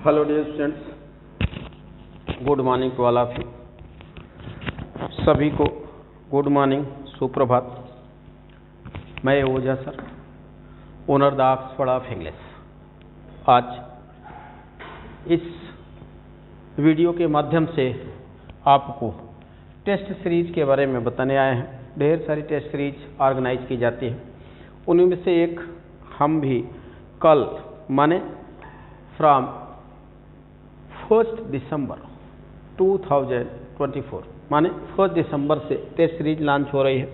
Hello dear students, good morning to all of you. सभी को good morning, सुप्रभात। मैं Ojha sir, owner the Oxford of English. आज इस वीडियो के माध्यम से आपको टेस्ट सीरीज के बारे में बताने आए हैं। ढेर सारी टेस्ट सीरीज ऑर्गेनाइज की जाती है, उनमें से एक हम भी कल माने फ्रॉम 1 दिसंबर 2024 माने 1 दिसंबर से टेस्ट सीरीज लॉन्च हो रही है।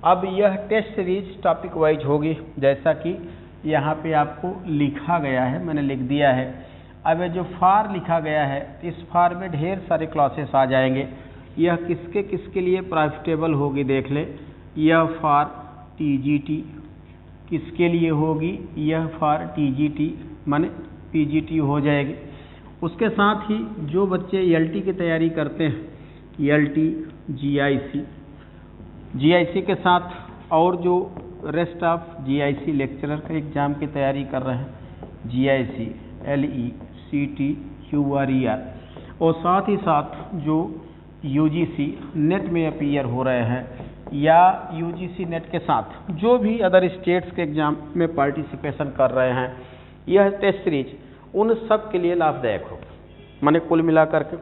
अब यह टेस्ट सीरीज टॉपिक वाइज होगी, जैसा कि यहाँ पे आपको लिखा गया है, मैंने लिख दिया है। अब ये जो फार लिखा गया है, इस फार में ढेर सारे क्लासेस आ जाएंगे। यह किसके किसके लिए प्रॉफिटेबल होगी देख ले। यह फार टीजीटी किसके लिए होगी, यह फार टीजीटी माने पीजीटी हो जाएगी। उसके साथ ही जो बच्चे एलटी की तैयारी करते हैं, एलटी, जीआईसी के साथ और जो रेस्ट ऑफ जीआईसी लेक्चरर का एग्जाम की तैयारी कर रहे हैं, जीआईसी, एलई, सीटी, क्यूआरईआर, और साथ ही साथ जो यूजीसी नेट में अपीयर हो रहे हैं या यूजीसी नेट के साथ जो भी अदर स्टेट्स के एग्जाम में पार्टिसिपेशन कर रहे हैं, यह टेस्ट सीरीज उन सब के लिए लाभदायक होगा। माने कुल मिलाकर के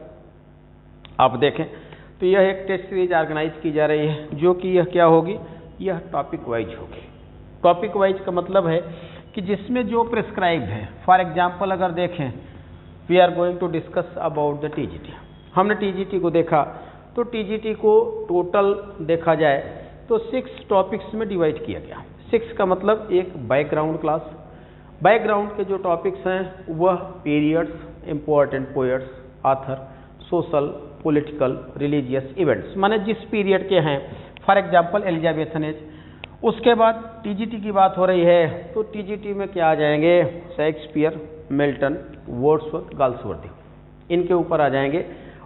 आप देखें तो यह एक टेस्ट सीरीज ऑर्गेनाइज की जा रही है, जो कि यह क्या होगी, यह टॉपिक वाइज होगी। टॉपिक वाइज का मतलब है कि जिसमें जो प्रिस्क्राइब है। फॉर एग्जांपल अगर देखें, we are going to discuss about the TGT. हमने टीजीटी को देखा, तो टीजीटी को टोटल देखा जाए तो 6 टॉपिक्स में डिवाइड किया गया। 6 का मतलब एक बैकग्राउंड क्लास। बैकग्राउंड के जो टॉपिक्स हैं वह periods, important poets, author, social, political, religious events, माने जिस पीरियड के हैं। For example Elizabethan age. उसके बाद टीजीटी की बात हो रही है, तो टीजीटी में क्या आ जाएंगे, शेक्सपियर, मिल्टन, वर्ड्सवर्थ, गाल्सवर्दी, इनके ऊपर आ जाएंगे।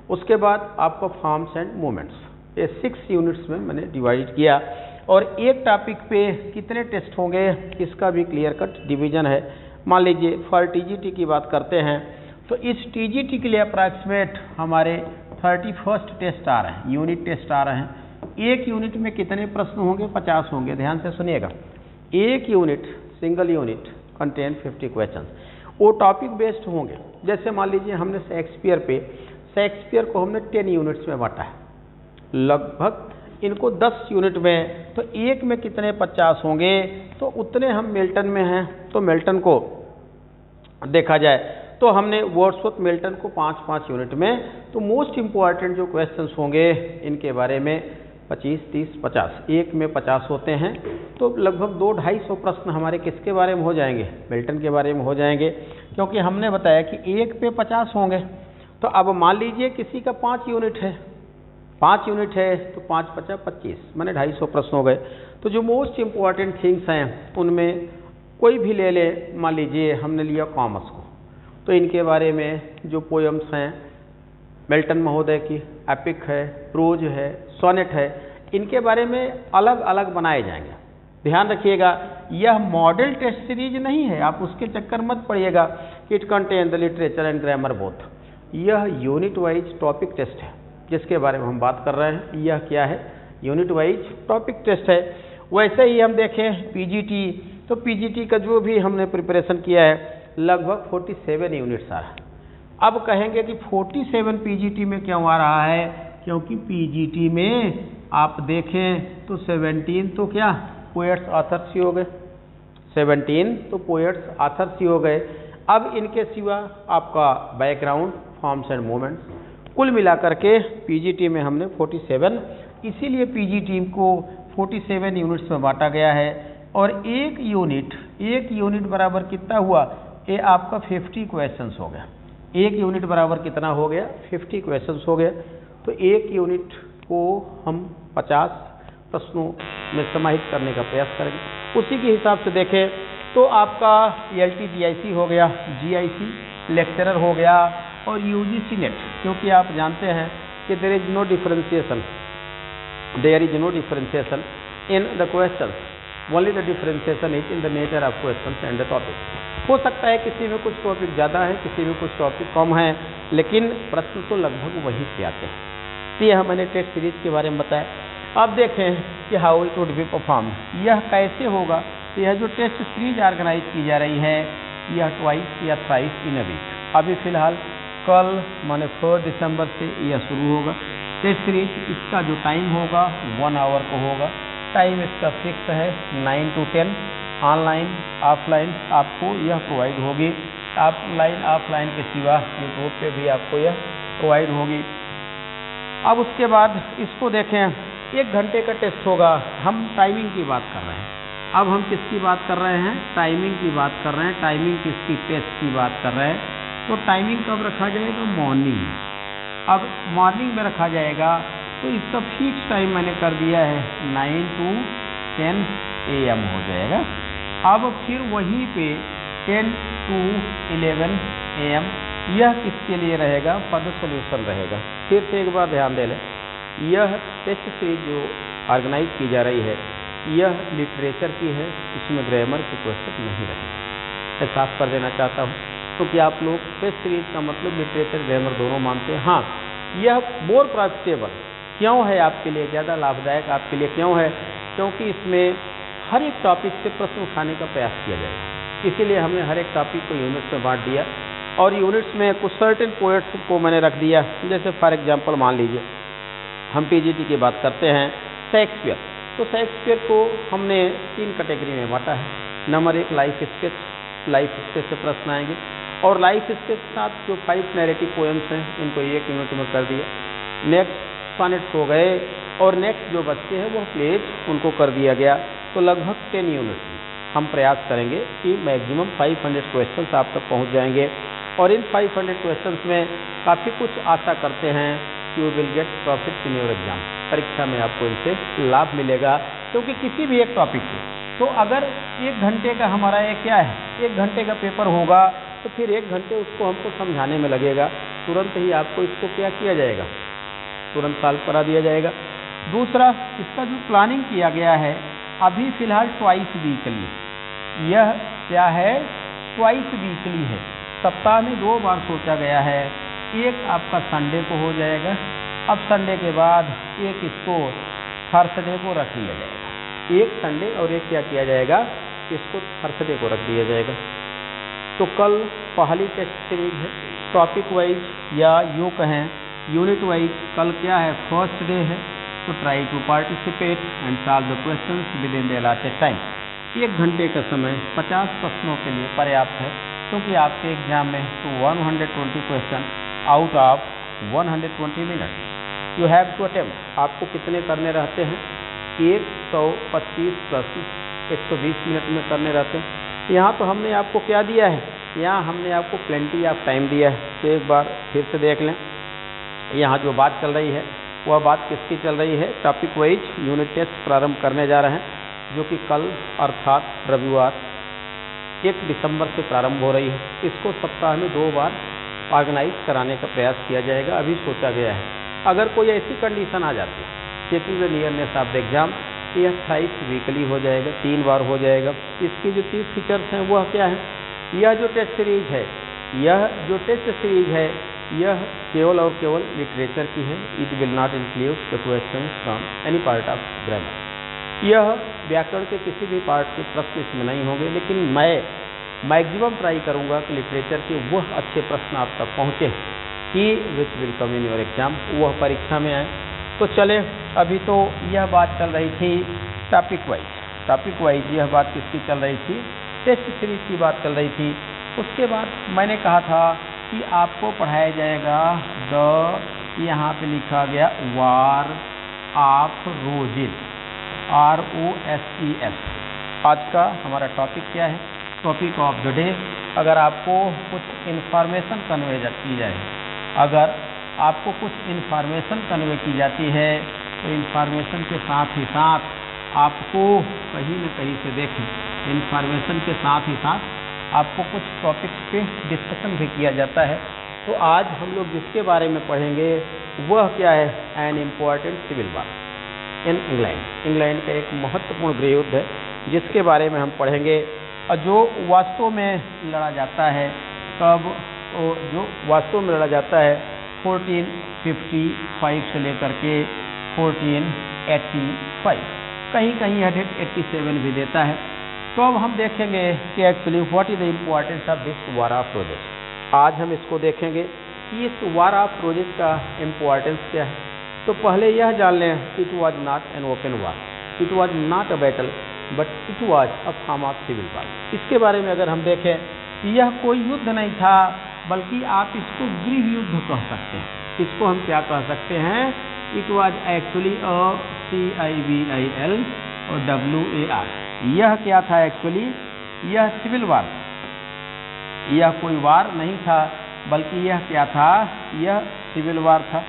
उसके बाद आपका फॉर्म्स एंड मूवमेंट्स। ये 6 यूनिट्स में मैंने डिवाइड किया, और एक टॉपिक पे कितने टेस्ट होंगे इसका भी क्लियर कट डिवीजन है। मान लीजिए फॉर टीजीटी की बात करते हैं, तो इस टीजीटी के लिए अप्रॉक्सीमेट हमारे 31 टेस्ट आ रहे हैं, यूनिट टेस्ट आ रहे हैं। एक यूनिट में कितने प्रश्न होंगे, 50 होंगे। ध्यान से सुनिएगा, एक unit, single unit contain 50 question. वो टॉपिक बेस्ड होंगे। जैसे मान लीजिए हमने शेक्सपियर को हमने 10 यूनिट्स में बांटा है, लगभग इनको 10 यूनिट में, तो एक में कितने 50 होंगे, तो उतने हम मिल्टन में हैं। तो मिल्टन को देखा जाए तो हमने वर्ड्सवर्थ, मिल्टन को 5-5 यूनिट में। तो मोस्ट इंपॉर्टेंट जो क्वेश्चंस होंगे इनके बारे में 25, 30, 50, एक में 50 होते हैं। तो लगभग 200-250 प्रश्न हमारे किसके बारे में हो जाएंगे, मिल्टन के बारे में हो जाएंगे, क्योंकि हमने बताया कि एक पे 50 होंगे। तो अब मान लीजिए किसी का 5 यूनिट है, 5 यूनिट है, तो 5 × 5 = 25, माने 250 प्रश्न हो गए। तो जो मोस्ट इंपॉर्टेंट थिंग्स हैं उनमें कोई भी ले ले। मान लीजिए हमने लिया कॉमर्स को, तो इनके बारे में जो पोएम्स हैं मिल्टन महोदय की, एपिक है, प्रोज है, सोनेट है, इनके बारे में अलग अलग बनाए जाएंगे। ध्यान रखिएगा, यह मॉडल टेस्ट सीरीज नहीं है, आप उसके चक्कर मत पड़िएगा। It contain the literature and grammar both. यह यूनिट वाइज टॉपिक टेस्ट है जिसके बारे में हम बात कर रहे हैं। यह क्या है, यूनिट वाइज टॉपिक टेस्ट है। वैसे ही हम देखें पीजीटी, तो पीजीटी का जो भी हमने प्रिपरेशन किया है लगभग 47 यूनिट्स आ रहा है। अब कहेंगे कि 47 पीजीटी में क्यों आ रहा है, क्योंकि पीजीटी में आप देखें तो 17 तो क्या पोएट्स ऑथर्स ही हो गए, 17 तो पोएट्स ऑथर्स ही हो गए। अब इनके सिवा आपका बैकग्राउंड, फॉर्म्स एंड मूवमेंट्स, कुल मिलाकर के पीजीटी में हमने 47, इसीलिए पीजीटी को 47 यूनिट्स में बांटा गया है। और एक यूनिट बराबर कितना हुआ, ये आपका 50 क्वेश्चंस हो गया। एक यूनिट बराबर कितना हो गया, 50 क्वेश्चंस हो गया। तो एक यूनिट को हम 50 प्रश्नों में समाहित करने का प्रयास करेंगे। उसी के हिसाब से देखें तो आपका एलटी जीआईसी हो गया, जीआईसी लेक्चरर हो गया, और यूजीसी नेट, क्योंकि आप जानते हैं कि there is no differentiation in the questions only the differentiation is in the nature of question and the topic. हो सकता है किसी में कुछ टॉपिक ज़्यादा है, किसी में कुछ टॉपिक कम है, लेकिन प्रश्न तो लगभग वहीं से आते हैं। तो यह मैंने टेस्ट सीरीज के बारे में बताया। अब देखें कि how it would be perform, यह कैसे होगा। तो यह जो टेस्ट सीरीज ऑर्गेनाइज की जा रही है, यह ट्वाइस या थ्राइस इन अ वीक। अभी फिलहाल कल माने 4 दिसंबर से यह शुरू होगा टेस्ट सीरीज। इसका जो टाइम होगा 1 आवर को होगा। टाइम इसका फिक्स है 9 to 10। ऑनलाइन ऑफलाइन आपको यह प्रोवाइड होगी। ऑनलाइन ऑफलाइन के सिवा यूट्यूब पे भी आपको यह प्रोवाइड होगी। अब उसके बाद इसको देखें, 1 घंटे का टेस्ट होगा। हम टाइमिंग की बात कर रहे हैं। अब हम किसकी बात कर रहे हैं? टाइमिंग की बात कर रहे हैं। टाइमिंग किसकी? टेस्ट की बात कर रहे हैं। तो टाइमिंग कब रखा जाएगा? मॉर्निंग में। अब मॉर्निंग में रखा जाएगा तो इसका फिक्स टाइम मैंने कर दिया है 9 to 10 AM हो जाएगा। अब फिर वहीं पे 10 to 11 AM यह किसके लिए रहेगा? फॉर द सॉल्यूशन रहेगा। फिर से एक बार ध्यान दे लें, यह टेस्ट सीरीज जो ऑर्गेनाइज की जा रही है यह लिटरेचर की है, इसमें ग्रामर के क्वेश्चन नहीं रहेंगे। मैं साफ कर देना चाहता हूँ क्योंकि आप लोग टेस्ट सीरीज का मतलब लिटरेचर ग्रामर दोनों मानते हैं। हाँ, यह मोर प्रॉफिटेबल क्यों है आपके लिए, ज़्यादा लाभदायक आपके लिए क्यों है? क्योंकि इसमें हर एक टॉपिक से प्रश्न उठाने का प्रयास किया जाएगा। इसीलिए हमने हर एक टॉपिक को यूनिट्स में बांट दिया और यूनिट्स में कुछ सर्टेन पोएट्स को मैंने रख दिया। जैसे फॉर एग्जांपल मान लीजिए हम पीजीटी की बात करते हैं, शेक्सपियर। तो शेक्सपियर को हमने 3 कैटेगरी में बांटा है। Number 1 life sketch, life sketch से प्रश्न आएंगे और लाइफ स्केच के साथ जो 5 नैरेटिव पोएम्स हैं इनको 1 यूनिट में कर दिया। नेक्स्ट सॉनेट्स हो गए और नेक्स्ट जो बच्चे हैं वो प्लेज, उनको कर दिया गया। तो लगभग 10 यूनिट्स में हम प्रयास करेंगे कि मैक्सिमम 500 क्वेश्चंस आप तक पहुंच जाएंगे और इन 500 क्वेश्चंस में काफ़ी कुछ आशा करते हैं कि you will get profit in your exam. परीक्षा में आपको इनसे लाभ मिलेगा क्योंकि किसी भी एक टॉपिक से तो अगर 1 घंटे का हमारा ये क्या है, 1 घंटे का पेपर होगा तो फिर 1 घंटे उसको हमको समझाने में लगेगा। तुरंत ही आपको इसको क्या किया जाएगा? तुरंत सॉल्व करा दिया जाएगा। दूसरा, इसका जो प्लानिंग किया गया है अभी फिलहाल ट्वाइस वीकली। यह क्या है? ट्वाइस वीकली है। सप्ताह में 2 बार सोचा गया है। एक आपका संडे को हो जाएगा। अब संडे के बाद एक इसको थर्सडे को रख लिया जाएगा। एक संडे और एक क्या किया जाएगा? इसको थर्सडे को रख दिया जाएगा। तो कल पहली टेस्ट सीरीज है टॉपिक वाइज या यूँ कहें यूनिट वाइज। कल क्या है? फर्स्ट डे है। तो try to participate and solve the questions within the allotted time. 1 घंटे का समय 50 प्रश्नों के लिए पर्याप्त है क्योंकि आपके एग्जाम में 120 question out of 120 minutes you have to attempt. आपको कितने करने रहते हैं? 125 प्रश्न 120 मिनट में करने रहते हैं। यहाँ तो हमने आपको क्या दिया है? यहाँ हमने आपको प्लेंटी ऑफ टाइम दिया है। तो एक बार फिर से देख लें, यहाँ जो बात चल रही है वह बात किसकी चल रही है? टॉपिक वाइज यूनिट टेस्ट प्रारंभ करने जा रहे हैं जो कि कल अर्थात रविवार 1 दिसंबर से प्रारंभ हो रही है। इसको सप्ताह में 2 बार ऑर्गेनाइज कराने का प्रयास किया जाएगा, अभी सोचा गया है। अगर कोई ऐसी कंडीशन आ जाती है checking the nearness of the exam, यह 28 वीकली हो जाएगा, 3 बार हो जाएगा। इसकी जो चीफ फीचर्स हैं वह क्या है? यह जो टेस्ट सीरीज है यह केवल और केवल लिटरेचर की है। It will not include the question from any part of grammar. यह व्याकरण के किसी भी पार्ट के प्रश्न इसमें नहीं होंगे, लेकिन मैं मैक्सिमम ट्राई करूंगा कि लिटरेचर के वह अच्छे प्रश्न आप तक पहुँचे कि which will come in your exam, वह परीक्षा में आए। तो चले, अभी तो यह बात चल रही थी टॉपिक वाइज यह बात किसकी चल रही थी? टेस्ट सीरीज की बात चल रही थी। उसके बाद मैंने कहा था कि आपको पढ़ाया जाएगा यहाँ पे लिखा गया वार ऑफ रोजेस, ROSES। आज का हमारा टॉपिक क्या है? Topic of the day. अगर आपको कुछ इन्फॉर्मेशन कन्वे की जाए, अगर आपको कुछ इन्फॉर्मेशन कन्वे की जाती है तो इन्फॉर्मेशन के साथ ही साथ आपको कहीं न कहीं से देखें, इन्फॉर्मेशन के साथ ही साथ आपको कुछ टॉपिक्स पे डिस्कशन भी किया जाता है। तो आज हम लोग जिसके बारे में पढ़ेंगे वह क्या है? An important civil war in England. England का एक महत्वपूर्ण गृह युद्ध है जिसके बारे में हम पढ़ेंगे, और जो वास्तव में लड़ा जाता है कब, जो वास्तव में लड़ा जाता है 1455 से लेकर के 1485, कहीं कहीं 187 भी देता है। तो अब हम देखेंगे कि actually what is the importance of this war of roses. आज हम इसको देखेंगे कि इस वार ऑफ रोजेस का इम्पोर्टेंस क्या है। तो पहले यह जान लें, it was not an open war, it was not a battle, but it was a form of civil war. इसके बारे में अगर हम देखें, यह कोई युद्ध नहीं था, बल्कि आप इसको गृह युद्ध कह सकते हैं। इसको हम क्या कह सकते हैं, it was actually a CIVIL और WAR। यह क्या था एक्चुअली, यह सिविल वार, यह कोई वार नहीं था, बल्कि यह क्या था, यह सिविल वार था।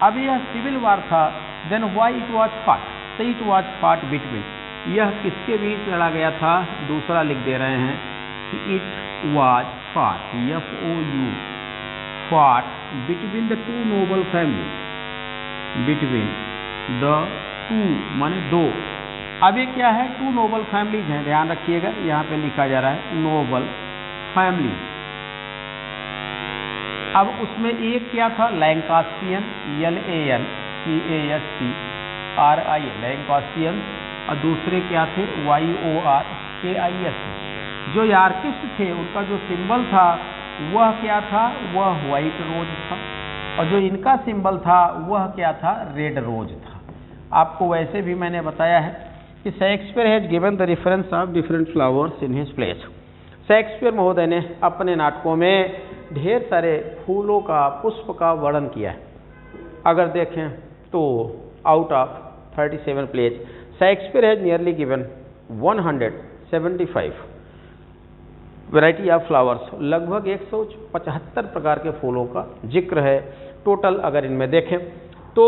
अब यह सिविल वार था, then why it was fought, तो इट वॉज फॉट बिटवीन, यह किसके बीच लड़ा गया था, दूसरा लिख दे रहे हैं कि it was fought, FOU, fought between the two Nobel family, between the two माने दो। अब ये क्या है, टू नोबल फैमिलीज हैं, ध्यान रखिएगा, यहाँ पे लिखा जा रहा है नोबल फैमिली। अब उसमें एक क्या था, लैंकास्टियन, LANCASTRIA, लैंकास्टियन, और दूसरे क्या थे, YORKIS। जो यार्किस्ट थे उनका जो सिंबल था वह क्या था, वह व्हाइट रोज था, और जो इनका सिंबल था वह क्या था, रेड रोज था। आपको वैसे भी मैंने बताया है कि Shakespeare has given the reference of different flowers in his place. Shakespeare महोदय ने अपने नाटकों में ढेर सारे फूलों का, पुष्प का वर्णन किया है। अगर देखें तो out of 37 plays, Shakespeare has nearly given 175 variety of flowers, लगभग 175 प्रकार के फूलों का जिक्र है टोटल। अगर इनमें देखें तो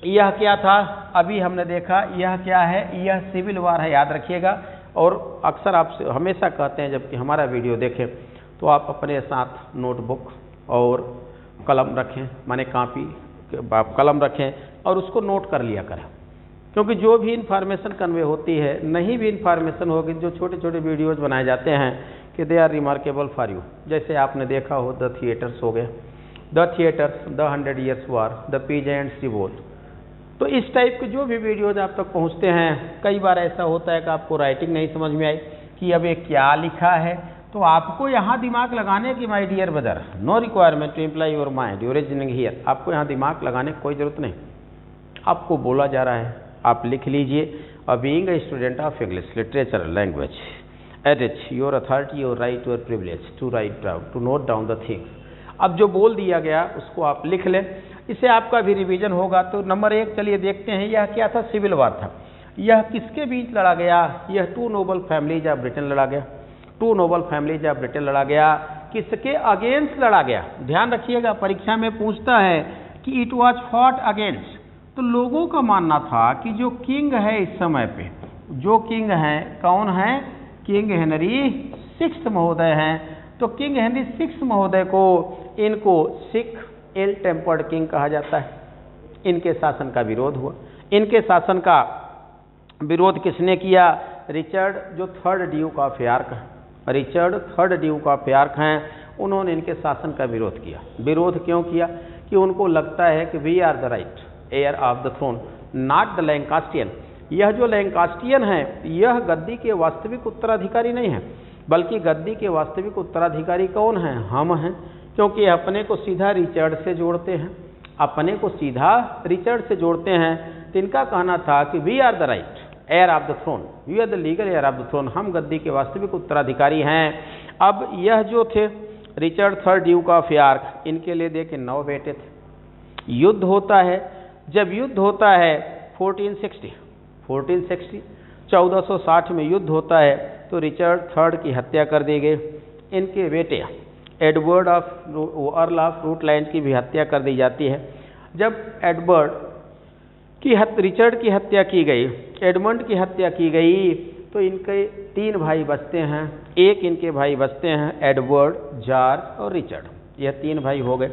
यह क्या था, अभी हमने देखा, यह क्या है, यह सिविल वार है, याद रखिएगा। और अक्सर आपसे हमेशा कहते हैं जबकि हमारा वीडियो देखें तो आप अपने साथ नोटबुक और कलम रखें, माने कॉपी, आप कलम रखें और उसको नोट कर लिया करें, क्योंकि जो भी इंफॉर्मेशन कन्वे होती है, नहीं भी इंफॉर्मेशन होगी, जो छोटे छोटे वीडियोज बनाए जाते हैं कि they are remarkable for you. जैसे आपने देखा हो द थिएटर्स हो गए, the theatres, the 100 Years war, the peasants revolt. तो इस टाइप के जो भी वीडियोज आप तक पहुंचते हैं, कई बार ऐसा होता है कि आपको राइटिंग नहीं समझ में आई कि अब ये क्या लिखा है, तो आपको यहाँ दिमाग लगाने की, my dear brother, no requirement to imply your mind originating here. आपको यहाँ दिमाग लगाने की कोई ज़रूरत नहीं, आपको बोला जा रहा है, आप लिख लीजिए। Being a student of English literature language, at it your authority, your right, your privilege to write down, to note down the things. अब जो बोल दिया गया उसको आप लिख लें, इससे आपका भी रिवीजन होगा। तो नंबर 1 चलिए देखते हैं, यह क्या था, सिविल वार था। यह किसके बीच लड़ा गया, यह two noble families of Britain लड़ा गया, two noble families of Britain लड़ा गया। किसके अगेंस्ट लड़ा गया, ध्यान रखिएगा, परीक्षा में पूछता है कि इट वॉज फॉट अगेंस्ट। तो लोगों का मानना था कि जो किंग है इस समय पे, जो किंग हैं, कौन है, किंग हेनरी 6 महोदय हैं। तो किंग हेनरी 6 महोदय को, इनको सिख इल टेम्पर्ड किंग कहा जाता है। इनके शासन का विरोध हुआ। इनके शासन का विरोध किसने किया, रिचर्ड, जो 3rd ड्यूक ऑफ यॉर्क है, Richard 3rd Duke of York हैं, उन्होंने इनके शासन का विरोध किया। विरोध क्यों किया, कि उनको लगता है कि we are the right heir of the throne, not the Lancastrian. यह जो लैंकास्टियन है, यह गद्दी के वास्तविक उत्तराधिकारी नहीं है, बल्कि गद्दी के वास्तविक उत्तराधिकारी कौन हैं, हम हैं, क्योंकि अपने को सीधा रिचर्ड से जोड़ते हैं, अपने को सीधा रिचर्ड से जोड़ते हैं। तो इनका कहना था कि we are the right heir of the throne, we are the legal heir of the throne, हम गद्दी के वास्तविक उत्तराधिकारी हैं। अब यह जो थे Richard 3rd Duke of York, इनके लिए देखिए 9 बेटे थे। युद्ध होता है, जब युद्ध होता है 1460 1460 में युद्ध होता है, तो रिचर्ड 3rd की हत्या कर दी गई। इनके बेटे एडवर्ड ऑफ अर्ल ऑफ रूटलैंड की भी हत्या कर दी जाती है। जब एडवर्ड की रिचर्ड की हत्या की गई, एडमंड की हत्या की गई, तो इनके 3 भाई बचते हैं। एक इनके भाई बचते हैं एडवर्ड, जॉर्ज और रिचर्ड, यह 3 भाई हो गए।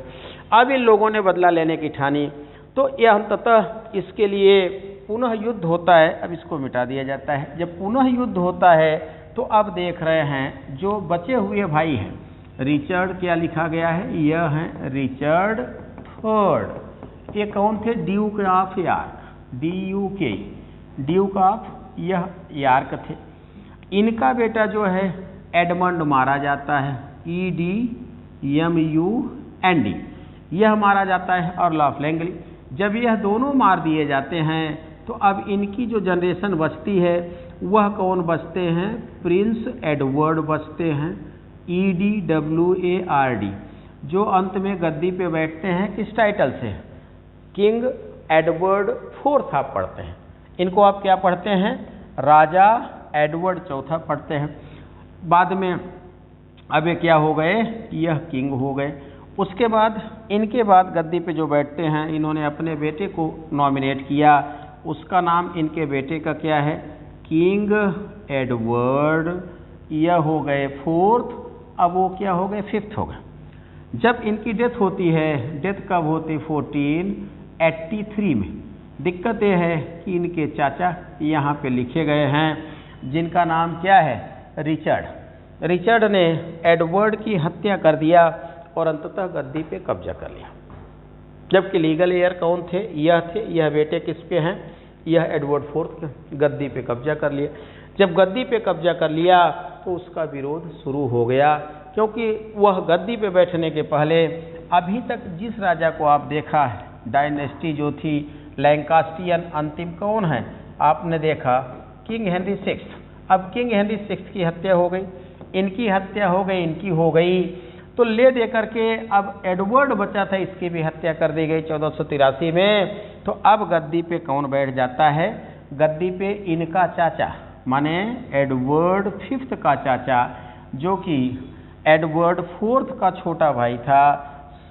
अब इन लोगों ने बदला लेने की ठानी, तो यह अंततः इसके लिए पुनः युद्ध होता है, अब इसको मिटा दिया जाता है। जब पुनः युद्ध होता है तो अब देख रहे हैं जो बचे हुए भाई हैं, रिचर्ड क्या लिखा गया है, यह है रिचर्ड थर्ड। ये कौन थे, Duke of York, DUK, Duke of यह यॉर्क थे। इनका बेटा जो है एडमंड मारा जाता है, EDMUND, यह मारा जाता है, और ऑफ लैंगली। जब यह दोनों मार दिए जाते हैं तो अब इनकी जो जनरेशन बचती है वह कौन बचते हैं, प्रिंस एडवर्ड बचते हैं, EDWARD, जो अंत में गद्दी पे बैठते हैं किस टाइटल से, किंग एडवर्ड फोर्थ आप पढ़ते हैं। इनको आप क्या पढ़ते हैं, राजा एडवर्ड चौथा पढ़ते हैं। बाद में अब ये क्या हो गए, यह किंग हो गए। उसके बाद इनके बाद गद्दी पे जो बैठते हैं, इन्होंने अपने बेटे को नॉमिनेट किया, उसका नाम इनके बेटे का क्या है, किंग एडवर्ड, यह हो गए फोर्थ, अब वो क्या हो गए, फिफ्थ हो गए। जब इनकी डेथ होती है, डेथ कब होती, 1483 में। दिक्कत यह है कि इनके चाचा यहाँ पे लिखे गए हैं जिनका नाम क्या है, रिचर्ड। रिचर्ड ने एडवर्ड की हत्या कर दिया और अंततः गद्दी पे कब्जा कर लिया। जबकि लीगल एयर कौन थे, यह थे, यह बेटे किस पे हैं, यह एडवर्ड फोर्थ गद्दी पे कब्जा कर लिया। जब गद्दी पे कब्जा कर लिया तो उसका विरोध शुरू हो गया, क्योंकि वह गद्दी पे बैठने के पहले अभी तक जिस राजा को आप देखा है, डायनेस्टी जो थी लैंकास्टियन, अंतिम कौन है आपने देखा, किंग हेनरी सिक्स्थ। अब किंग हेनरी सिक्स्थ की हत्या हो गई, इनकी हत्या हो गई, इनकी हो गई, तो ले दे करके अब एडवर्ड बचा था, इसकी भी हत्या कर दी गई 1483 में। तो अब गद्दी पे कौन बैठ जाता है, गद्दी पे इनका चाचा, माने एडवर्ड फिफ्थ का चाचा, जो कि एडवर्ड फोर्थ का छोटा भाई था,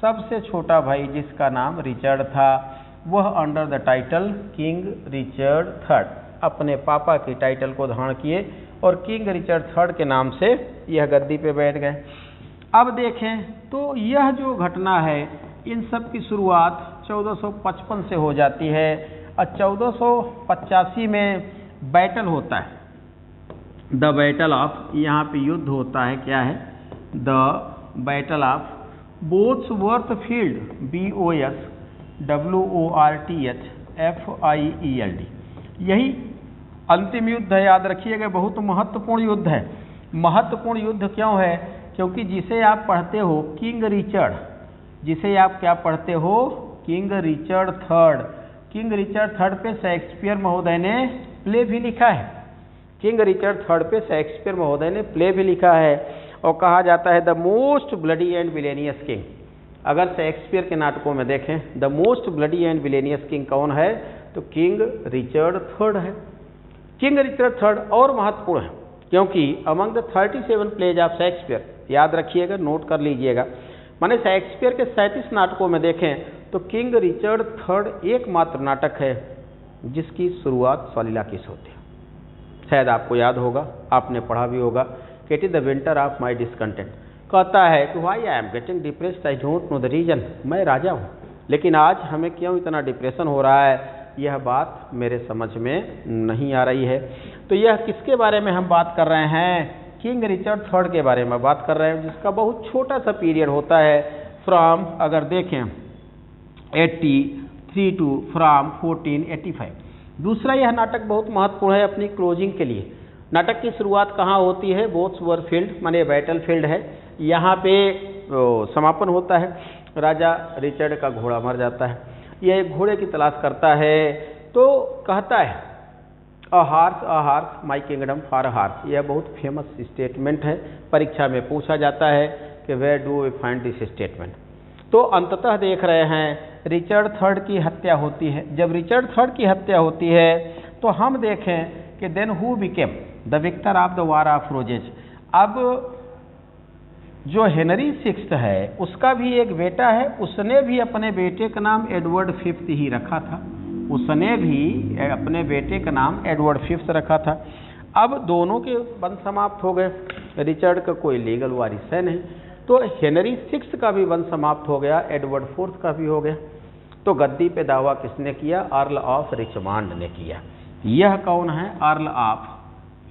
सबसे छोटा भाई जिसका नाम रिचर्ड था, वह under the title king Richard third अपने पापा की टाइटल को धारण किए और किंग रिचर्ड थर्ड के नाम से यह गद्दी पे बैठ गए। अब देखें तो यह जो घटना है, इन सब की शुरुआत 1455 से हो जाती है और 1485 में बैटल होता है, द बैटल ऑफ, यहाँ पे युद्ध होता है, क्या है, the battle of Bosworth Field, BOSWORTHFIELD। यही अंतिम युद्ध है, याद रखिएगा, बहुत महत्वपूर्ण युद्ध है। महत्वपूर्ण युद्ध क्यों है, क्योंकि जिसे आप पढ़ते हो किंग रिचर्ड, जिसे आप क्या पढ़ते हो, king Richard third, king Richard third पे शेक्सपियर महोदय ने प्ले भी लिखा है, किंग रिचर्ड थर्ड पे शेक्सपियर महोदय ने प्ले भी लिखा है और कहा जाता है the most bloody and villainous king. अगर शेक्सपियर के नाटकों में देखें the most bloody and villainous king कौन है, तो किंग रिचर्ड थर्ड है। किंग रिचर्ड थर्ड और महत्वपूर्ण है क्योंकि among the 37 plays of Shakespeare, याद रखिएगा, नोट कर लीजिएगा, माने शेक्सपियर के 37 नाटकों में देखें तो किंग रिचर्ड थर्ड एकमात्र नाटक है जिसकी शुरुआत सॉलिलाकिस होती है। शायद आपको याद होगा, आपने पढ़ा भी होगा, it is the winter of my discontent. कहता है कि why I am getting depressed, I don't know the reason. मैं राजा हूँ लेकिन आज हमें क्यों इतना डिप्रेशन हो रहा है, यह बात मेरे समझ में नहीं आ रही है। तो यह किसके बारे में हम बात कर रहे हैं, किंग रिचर्ड थर्ड के बारे में बात कर रहे हैं, जिसका बहुत छोटा सा पीरियड होता है फ्रॉम, अगर देखें 83 टू फ्रॉम 1485। दूसरा यह नाटक बहुत महत्वपूर्ण है अपनी क्लोजिंग के लिए। नाटक की शुरुआत कहाँ होती है, बोट्सवर्थ फील्ड, माने बैटल फील्ड है, यहाँ पे समापन होता है। राजा रिचर्ड का घोड़ा मर जाता है, यह एक घोड़े की तलाश करता है तो कहता है a horse my kingdom for a horse. यह बहुत फेमस स्टेटमेंट है, परीक्षा में पूछा जाता है कि where do we find this statement. तो अंततः देख रहे हैं रिचर्ड थर्ड की हत्या होती है। जब रिचर्ड थर्ड की हत्या होती है तो हम देखें कि then who became the victor of the war of roses. अब जो हेनरी सिक्स्थ है उसका भी एक बेटा है, उसने भी अपने बेटे का नाम एडवर्ड फिफ्थ ही रखा था, उसने भी अपने बेटे का नाम एडवर्ड फिफ्थ रखा था। अब दोनों के वंश समाप्त हो गए, रिचर्ड का कोई लीगल वारिस है नहीं, तो हेनरी सिक्स्थ का भी वंश समाप्त हो गया, एडवर्ड फोर्थ का भी हो गया। तो गद्दी पे दावा किसने किया? अर्ल ऑफ रिचमंड ने किया। यह कौन है? Earl of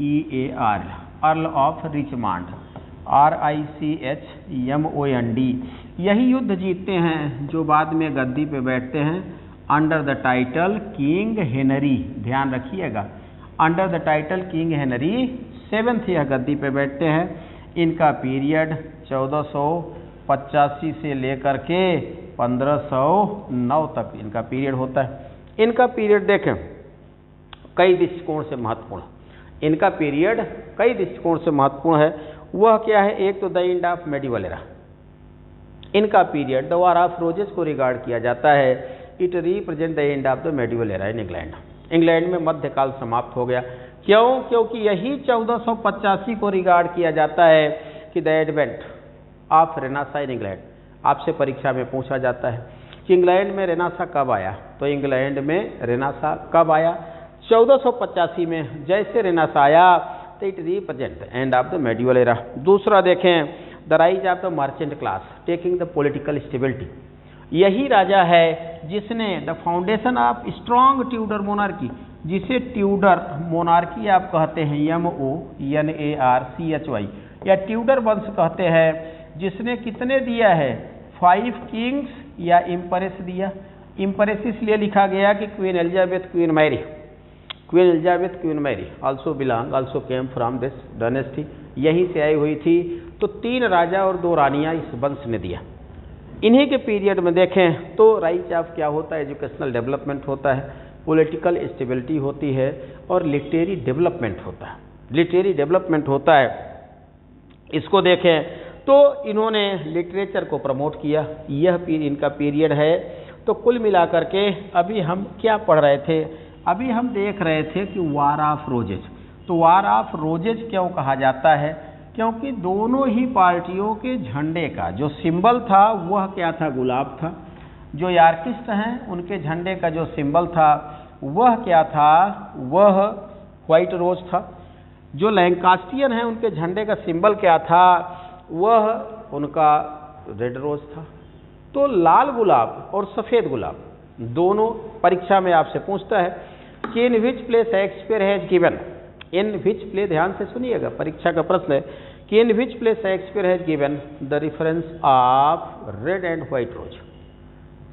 EAR, earl of Richmond, RICHMOND। यही युद्ध जीतते हैं जो बाद में गद्दी पे बैठते हैं under the title king Henry. ध्यान रखिएगा, under the title king Henry 7th यह गद्दी पे बैठते हैं। इनका पीरियड 1485 से लेकर के 1509 तक इनका पीरियड होता है। इनका पीरियड देखें कई दृष्टिकोण से महत्वपूर्ण, इनका पीरियड कई दृष्टिकोण से महत्वपूर्ण है। वह क्या है? एक तो the end of medieval era, इनका period the war of roses को रिगार्ड किया जाता है। It represent the end of the medieval era in England. England में मध्यकाल समाप्त हो गया। क्यों? क्योंकि यही 1485 को रिगार्ड किया जाता है कि the advent of renaissance in England. आपसे परीक्षा में पूछा जाता है कि इंग्लैंड में रेनासा कब आया, तो इंग्लैंड में रेनासा कब आया? 1485 में। जैसे रेनासा आया तो it represent and of the medieval era. दूसरा देखें the rise of the merchant class taking the political stability. यही राजा है जिसने the foundation of strong Tudor monarchy, जिसे ट्यूडर मोनार्की आप कहते हैं, MONARCHY, या ट्यूडर वंश कहते हैं, जिसने कितने दिया है? 5 किंग्स या इम्प्रेस दिया। इम्प्रेस इसलिए लिखा गया कि queen Elizabeth, queen Mary also came from this dynasty, यहीं से आई हुई थी। तो 3 राजा और 2 रानियां इस वंश ने दिया। इन्हीं के पीरियड में देखें तो राइज ऑफ क्या होता है? एजुकेशनल डेवलपमेंट होता है, पॉलिटिकल स्टेबिलिटी होती है और लिटरेरी डेवलपमेंट होता है। इसको देखें तो इन्होंने लिटरेचर को प्रमोट किया। यह इनका पीरियड है। तो कुल मिलाकर के अभी हम क्या पढ़ रहे थे? अभी हम देख रहे थे कि वॉर ऑफ रोजेज। तो वॉर ऑफ रोजेज क्यों कहा जाता है? क्योंकि दोनों ही पार्टियों के झंडे का जो सिंबल था वह क्या था? गुलाब था। जो यार्किस्ट हैं उनके झंडे का जो सिंबल था वह क्या था? वह व्हाइट रोज था। जो लैंकास्टियन हैं उनके झंडे का सिंबल क्या था? वह उनका रेड रोज था। तो लाल गुलाब और सफ़ेद गुलाब दोनों परीक्षा में आपसे पूछता है कि in which place Shakespeare has given, in which play, ध्यान से सुनिएगा, परीक्षा का प्रश्न है कि in which place Shakespeare has given the reference of red and white rose.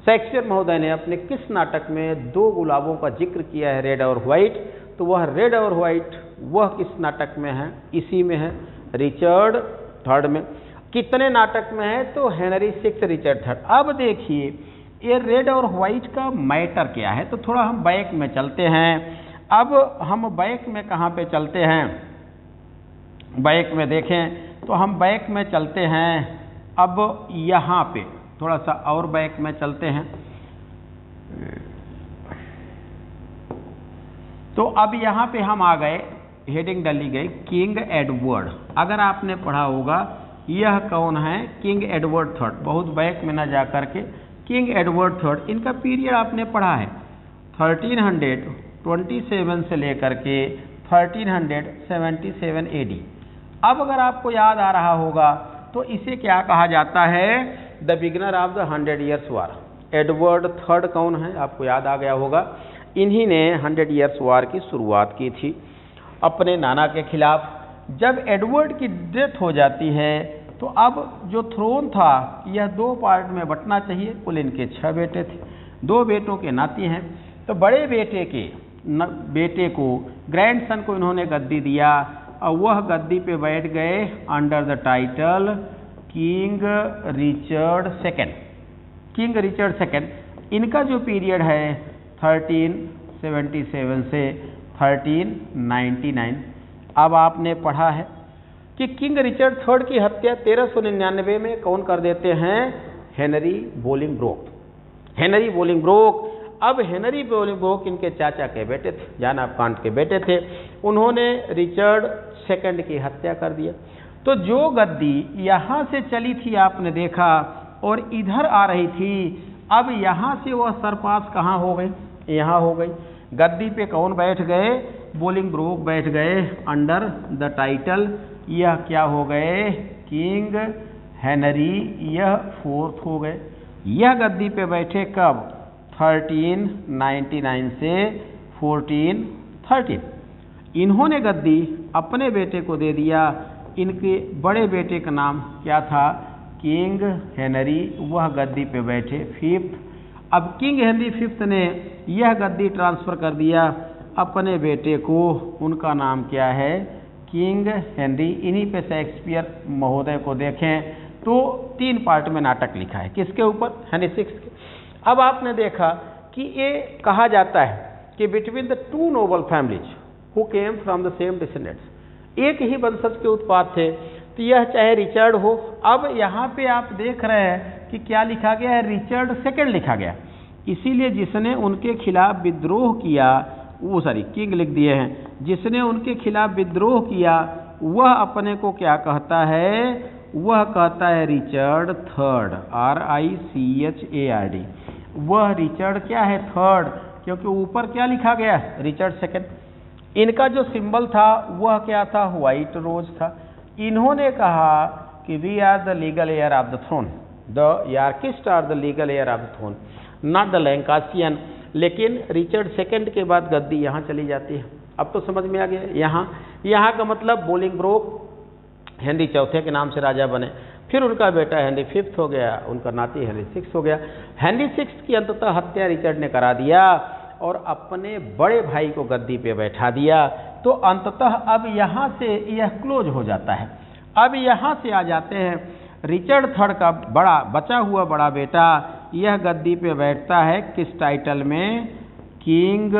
Shakespeare महोदय ने अपने किस नाटक में 2 गुलाबों का जिक्र किया है, रेड और व्हाइट? तो वह रेड और व्हाइट वह किस नाटक में है? इसी में है, रिचर्ड III में। कितने नाटक में है? तो हेनरी VI, रिचर्ड III। अब देखिए ये रेड और व्हाइट का मैटर क्या है, तो थोड़ा हम बैक में चलते हैं। अब हम बैक में कहाँ पे चलते हैं? बैक में देखें तो हम बैक में चलते हैं। अब यहाँ पे थोड़ा सा और बैक में चलते हैं। तो अब यहाँ पे हम आ गए, हेडिंग डाली गई किंग एडवर्ड। अगर आपने पढ़ा होगा यह कौन है? King Edward III। बहुत बैक में ना जा करके किंग एडवर्ड III, इनका पीरियड आपने पढ़ा है 1327 से लेकर के 1377 AD। अब अगर आपको याद आ रहा होगा तो इसे क्या कहा जाता है? The beginner of the 100 Years War। Edward III कौन है? आपको याद आ गया होगा। इन्हीं ने 100 Years War की शुरुआत की थी अपने नाना के खिलाफ। जब एडवर्ड की डेथ हो जाती है तो अब जो थ्रोन था यह 2 पार्ट में बंटना चाहिए। कुल इनके 6 बेटे थे, 2 बेटों के नाती हैं। तो बड़े बेटे को, ग्रैंडसन को इन्होंने गद्दी दिया और वह गद्दी पे बैठ गए under the title king Richard II। इनका जो पीरियड है 1377 से 1399। अब आपने पढ़ा है कि किंग रिचर्ड III की हत्या 1399 में कौन कर देते हैं? हेनरी बोलिंगब्रोक। अब हेनरी बोलिंगब्रोक इनके चाचा के बेटे थे, जॉन ऑफ कांट के बेटे थे। उन्होंने रिचर्ड II की हत्या कर दिया। तो जो गद्दी यहाँ से चली थी आपने देखा और इधर आ रही थी, अब यहाँ से वह सरपास कहाँ हो गई? यहाँ हो गई। गद्दी पे कौन बैठ गए? बोलिंगब्रोक बैठ गए अंडर द टाइटल, यह क्या हो गए? किंग हेनरी, यह 4th हो गए। यह गद्दी पे बैठे कब? 1399 से 1413। इन्होंने गद्दी अपने बेटे को दे दिया। इनके बड़े बेटे का नाम क्या था? King Henry. वह गद्दी पे बैठे 5th। अब किंग हेनरी 5th ने यह गद्दी ट्रांसफ़र कर दिया अपने बेटे को। उनका नाम क्या है? King Henry. इन्हीं पे शेक्सपियर महोदय को देखें तो 3 पार्ट में नाटक लिखा है। किसके ऊपर? हेनरी 6 के। अब आपने देखा कि ये कहा जाता है कि between the 2 noble families who came from the same descendants, एक ही वंशज के उत्पाद थे। तो यह चाहे रिचर्ड हो। अब यहाँ पे आप देख रहे हैं कि क्या लिखा गया है? रिचर्ड सेकंड लिखा गया। इसीलिए जिसने उनके खिलाफ विद्रोह किया, वो किंग लिख दिए हैं। जिसने उनके खिलाफ विद्रोह किया वह अपने को क्या कहता है? वह कहता है रिचर्ड थर्ड, RICHARD। वह रिचर्ड क्या है? थर्ड, क्योंकि ऊपर क्या लिखा गया? Richard second. इनका जो सिंबल था वह क्या था? व्हाइट रोज था। इन्होंने कहा कि we are the legal heir of the throne, the Yorkist are the legal heir of the throne, not the Lancastrian. लेकिन रिचर्ड सेकंड के बाद गद्दी यहाँ चली जाती है। अब तो समझ में आ गया। यहाँ का मतलब बोलिंगब्रोक हेनरी चौथे के नाम से राजा बने। फिर उनका बेटा हेनरी 5th हो गया, उनका नाती हेनरी 6 हो गया। हेनरी 6 की अंततः हत्या रिचर्ड ने करा दिया और अपने बड़े भाई को गद्दी पे बैठा दिया। तो अंततः अब यहाँ से यह क्लोज हो जाता है। अब यहाँ से आ जाते हैं रिचर्ड थर्ड का बचा हुआ बड़ा बेटा, यह गद्दी पे बैठता है किस टाइटल में? किंग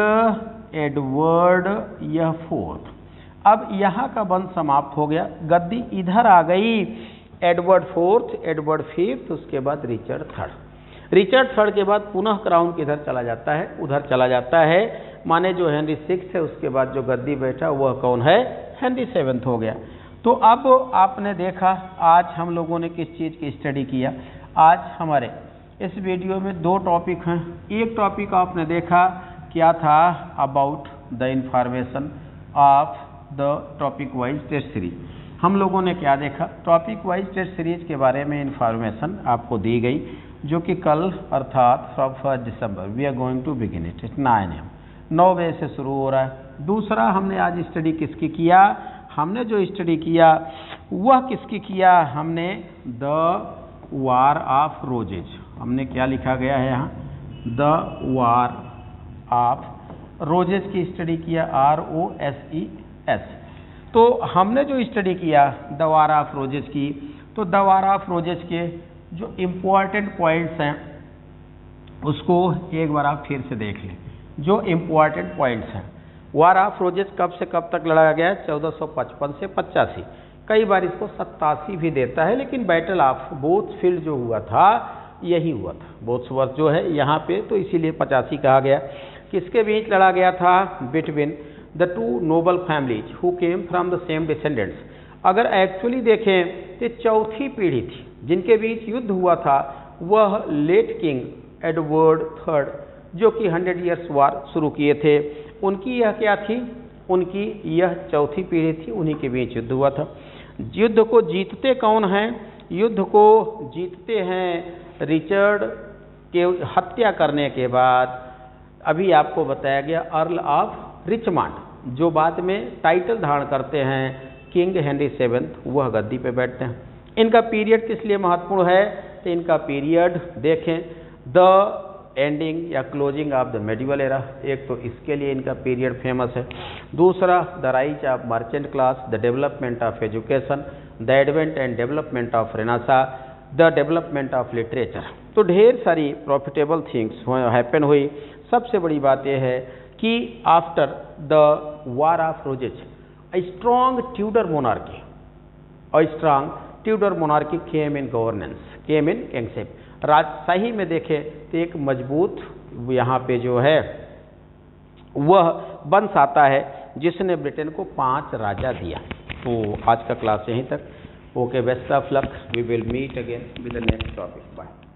एडवर्ड यह 4th। अब यहाँ का वंश समाप्त हो गया, गद्दी इधर आ गई। एडवर्ड 4th, एडवर्ड 5th, उसके बाद रिचर्ड थर्ड। रिचर्ड थर्ड के बाद पुनः क्राउन किधर चला जाता है? उधर चला जाता है। माने जो हेनरी 6 है उसके बाद जो गद्दी बैठा वह कौन है? हेनरी 7th हो गया। तो अब आपने देखा आज हम लोगों ने किस चीज़ की स्टडी किया। आज हमारे इस वीडियो में 2 टॉपिक हैं। एक टॉपिक आपने देखा क्या था? About the information of the topic wise test series. हम लोगों ने क्या देखा? टॉपिक वाइज टेस्ट सीरीज के बारे में इंफॉर्मेशन आपको दी गई, जो कि कल अर्थात 1 दिसंबर we are going to begin it 9 AM 9 बजे से शुरू हो रहा है। दूसरा हमने आज स्टडी किसकी किया? हमने जो स्टडी किया वह किसकी किया? हमने द वार ऑफ रोजेज। हमने क्या लिखा गया है यहाँ? द वार ऑफ रोजेज की स्टडी किया, ROSES। तो हमने जो स्टडी किया द वार ऑफ रोजेज की, तो द वार ऑफ रोजेज के जो इम्पोर्टेंट पॉइंट्स हैं उसको एक बार आप फिर से देख लें। जो इम्पोर्टेंट पॉइंट्स हैं, वार ऑफ रोजेज कब से कब तक लड़ा गया? 1455 से 85। कई बार इसको 87 भी देता है, लेकिन बैटल ऑफ बोथफील्ड जो हुआ था यही हुआ था। बोथसवर्थ जो है यहाँ पे, तो इसीलिए 85 कहा गया। किसके बीच लड़ा गया था? Between the 2 noble families who came from the same descendants. अगर एक्चुअली देखें तो चौथी पीढ़ी थी जिनके बीच युद्ध हुआ था, वह लेट किंग एडवर्ड थर्ड, जो कि 100 ईयर्स वार शुरू किए थे, उनकी यह क्या थी? उनकी यह चौथी पीढ़ी थी, उन्हीं के बीच युद्ध हुआ था। युद्ध को जीतते कौन हैं? युद्ध को जीतते हैं रिचर्ड के हत्या करने के बाद अभी आपको बताया गया अर्ल ऑफ रिचमंड, जो बाद में टाइटल धारण करते हैं किंग हेनरी 7th, वह गद्दी पे बैठते हैं। इनका पीरियड किस लिए महत्वपूर्ण है? तो इनका पीरियड देखें, द एंडिंग या closing of the medieval era, एक तो इसके लिए इनका पीरियड फेमस है। दूसरा the rise of merchant class, the development of education, the advent and development of renaissance, the development of literature. तो ढेर सारी प्रॉफिटेबल थिंग्स हैपन हुई। सबसे बड़ी बात यह है कि after the war of roses a strong Tudor monarchy came in governance, came in kingship। राजशाही में देखें तो एक मजबूत यहाँ पे जो है वह वंश आता है जिसने ब्रिटेन को 5 राजा दिया। तो आज का क्लास यहीं तक। Okay, best of luck, we will meet again with the next topic. Bye.